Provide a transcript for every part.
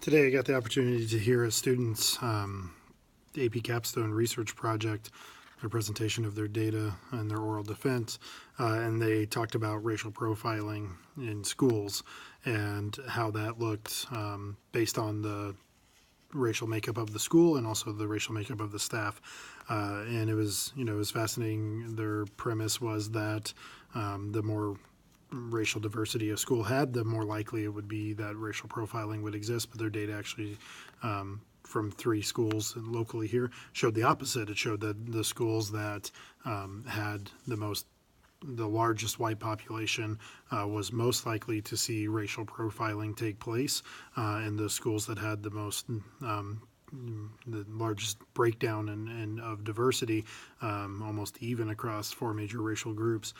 Today I got the opportunity to hear a student's AP capstone research project, their presentation of their data and their oral defense, and they talked about racial profiling in schools and how that looked based on the racial makeup of the school and also the racial makeup of the staff. And it was fascinating. Their premise was that the more racial diversity a school had, the more likely it would be that racial profiling would exist. But their data actually, from 3 schools locally here, showed the opposite. It showed that the schools that had the largest white population was most likely to see racial profiling take place, and the schools that had the largest breakdown of diversity, almost even across 4 major racial groups,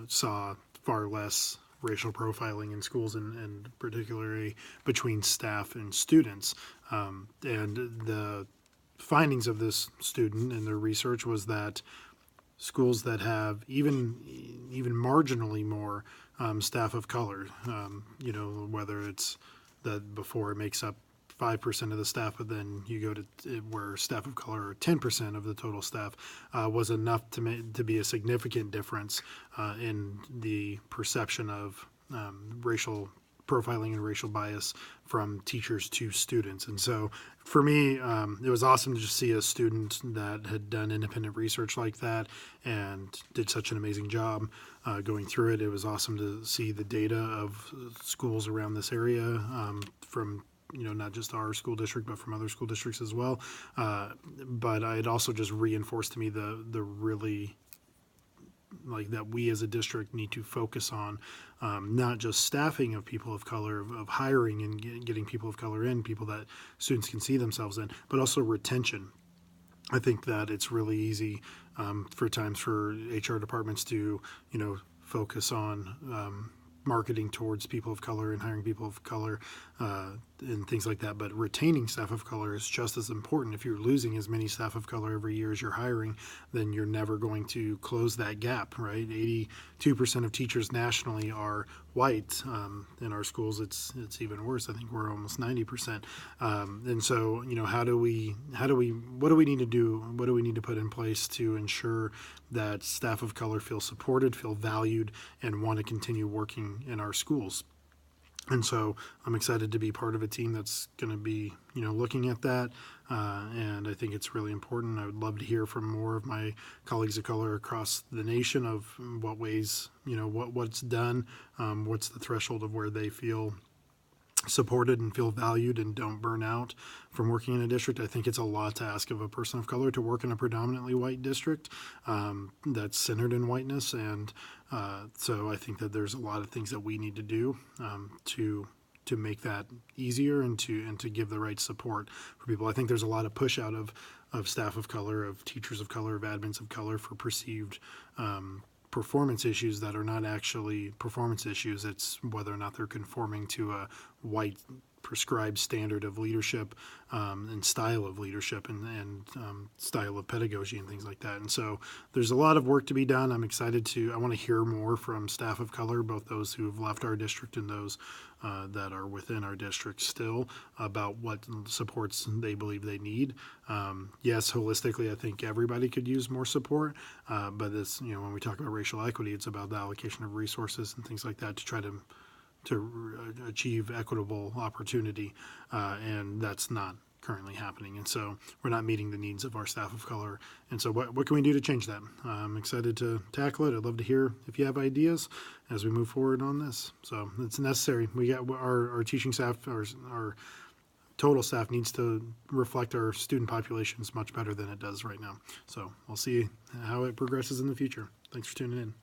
saw far less racial profiling in schools, and particularly between staff and students. And the findings of this student and their research was that schools that have even marginally more staff of color, whether it's that before it makes up 5% of the staff, but then you go to where staff of color are 10% of the total staff, was enough to be a significant difference in the perception of racial profiling and racial bias from teachers to students. And so for me, it was awesome to just see a student that had done independent research like that and did such an amazing job going through it. It was awesome to see the data of schools around this area, from not just our school district, but from other school districts as well. But it also just reinforced to me the really, like, that we as a district need to focus on not just staffing of people of color, of hiring and getting people of color in, people that students can see themselves in, but also retention. I think that it's really easy for HR departments to, focus on marketing towards people of color and hiring people of color and things like that. But retaining staff of color is just as important. If you're losing as many staff of color every year as you're hiring, then you're never going to close that gap, right? 82% of teachers nationally are white. In our schools, it's even worse. I think we're almost 90%. And so, what do we need to do? What do we need to put in place to ensure that staff of color feel supported, feel valued, and want to continue working in our schools? And so I'm excited to be part of a team that's going to be, looking at that. And I think it's really important. I would love to hear from more of my colleagues of color across the nation of what ways, what's done, what's the threshold of where they feel supported and feel valued and don't burn out from working in a district. I think it's a lot to ask of a person of color to work in a predominantly white district that's centered in whiteness. And so I think that there's a lot of things that we need to do to make that easier and to give the right support for people. I think there's a lot of push out of staff of color, of teachers of color, of admins of color for perceived performance issues that are not actually performance issues. It's whether or not they're conforming to a white prescribed standard of leadership and style of leadership and style of pedagogy and things like that. And so there's a lot of work to be done. I want to hear more from staff of color, both those who have left our district and those that are within our district still, about what supports they believe they need. Yes, holistically, I think everybody could use more support, but it's, when we talk about racial equity, it's about the allocation of resources and things like that to try to achieve equitable opportunity, and that's not currently happening. And so we're not meeting the needs of our staff of color. And so what can we do to change that? I'm excited to tackle it. I'd love to hear if you have ideas as we move forward on this. So it's necessary. We got our teaching staff, our total staff needs to reflect our student populations much better than it does right now. So we'll see how it progresses in the future. Thanks for tuning in.